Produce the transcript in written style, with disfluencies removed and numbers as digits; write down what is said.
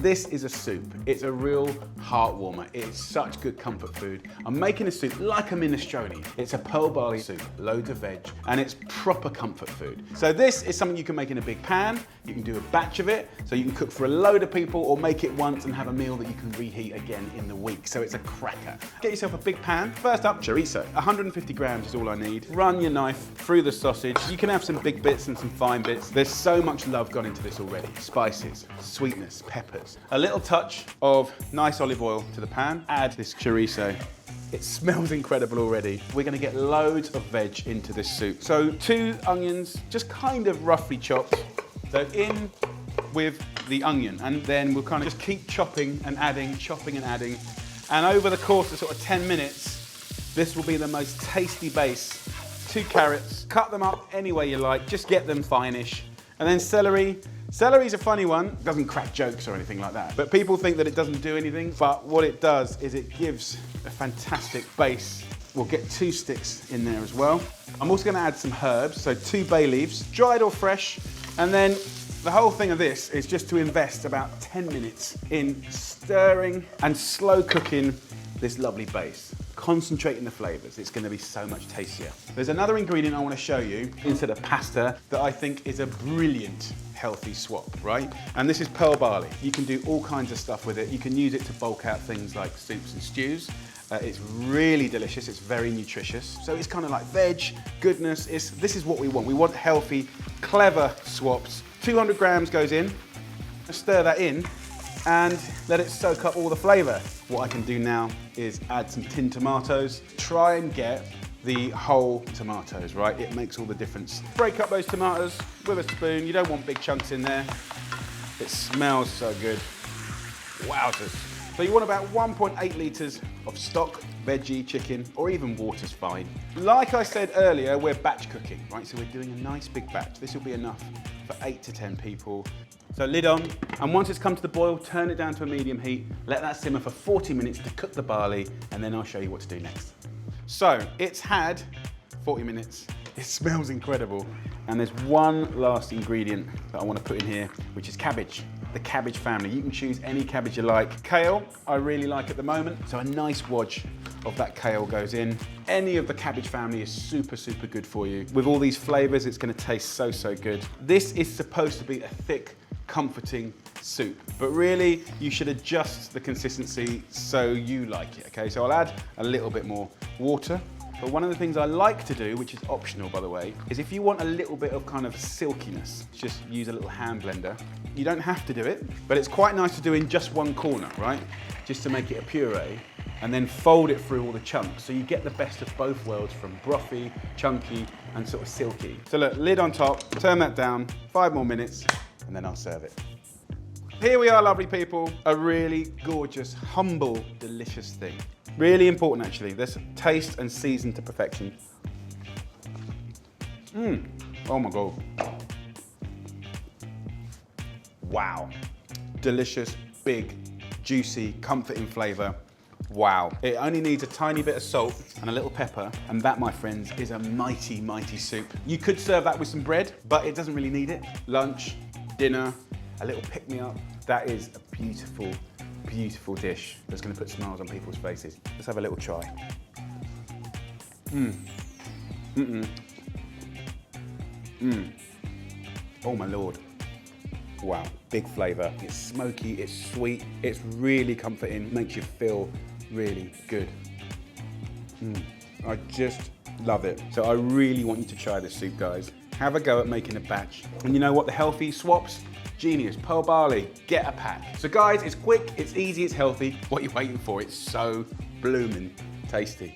this is a soup. It's a real heart warmer. It's such good comfort food. I'm making a soup like a minestrone. It's a pearl barley soup, loads of veg, and it's proper comfort food. So this is something you can make in a big pan. You can do a batch of it, so you can cook for a load of people or make it once and have a meal that you can reheat again in the week. So it's a cracker. Get yourself a big pan. First up, chorizo. 150 grams is all I need. Run your knife through the sausage. You can have some big bits and some fine bits. There's so much love gone into this already. Spices, sweetness, peppers. A little touch of nice olive oil to the pan. Add this chorizo. It smells incredible already. We're gonna get loads of veg into this soup. So 2 onions, just kind of roughly chopped. So in with the onion, and then we'll kind of just keep chopping and adding. And over the course of sort of 10 minutes, this will be the most tasty base. 2 carrots, cut them up any way you like, just get them fine-ish. And then celery. Celery's a funny one, it doesn't crack jokes or anything like that. But people think that it doesn't do anything, but what it does is it gives a fantastic base. We'll get 2 sticks in there as well. I'm also gonna add some herbs, so 2 bay leaves, dried or fresh. And then the whole thing of this is just to invest about 10 minutes in stirring and slow cooking this lovely base. Concentrating the flavors, it's gonna be so much tastier. There's another ingredient I wanna show you instead of pasta that I think is a brilliant healthy swap, right? And this is pearl barley. You can do all kinds of stuff with it. You can use it to bulk out things like soups and stews. It's really delicious, it's very nutritious. So it's kind of like veg, goodness. This is what we want. We want healthy, clever swaps. 200 grams goes in. Stir that in and let it soak up all the flavor. What I can do now is add some tinned tomatoes. Try and get the whole tomatoes, right? It makes all the difference. Break up those tomatoes with a spoon. You don't want big chunks in there. It smells so good. Wowzers. So you want about 1.8 litres of stock, veggie, chicken, or even water's fine. Like I said earlier, we're batch cooking, right? So we're doing a nice big batch. This will be enough for 8 to 10 people. So lid on, and once it's come to the boil, turn it down to a medium heat, let that simmer for 40 minutes to cook the barley, and then I'll show you what to do next. So it's had 40 minutes. It smells incredible. And there's one last ingredient that I want to put in here, which is cabbage. The cabbage family. You can choose any cabbage you like. Kale, I really like at the moment. So a nice wodge of that kale goes in. Any of the cabbage family is super, super good for you. With all these flavors, it's gonna taste so, so good. This is supposed to be a thick, comforting soup, but really you should adjust the consistency so you like it, okay? So I'll add a little bit more water. But one of the things I like to do, which is optional by the way, is if you want a little bit of kind of silkiness, just use a little hand blender. You don't have to do it, but it's quite nice to do in just one corner, right? Just to make it a puree, and then fold it through all the chunks. So you get the best of both worlds, from brothy, chunky, and sort of silky. So look, lid on top, turn that down, 5 more minutes, and then I'll serve it. Here we are, lovely people. A really gorgeous, humble, delicious thing. Really important, actually. This taste and season to perfection. Oh my God. Wow. Delicious, big, juicy, comforting flavor. Wow. It only needs a tiny bit of salt and a little pepper, and that, my friends, is a mighty, mighty soup. You could serve that with some bread, but it doesn't really need it. Lunch, dinner, a little pick-me-up. That is a beautiful, beautiful dish that's going to put smiles on people's faces. Let's have a little try. Oh my Lord. Wow, big flavour. It's smoky, it's sweet, it's really comforting, makes you feel really good. I just love it. So I really want you to try this soup, guys. Have a go at making a batch. And you know what, the healthy swaps? Genius, pearl barley, get a pack. So guys, it's quick, it's easy, it's healthy. What are you waiting for? It's so blooming tasty.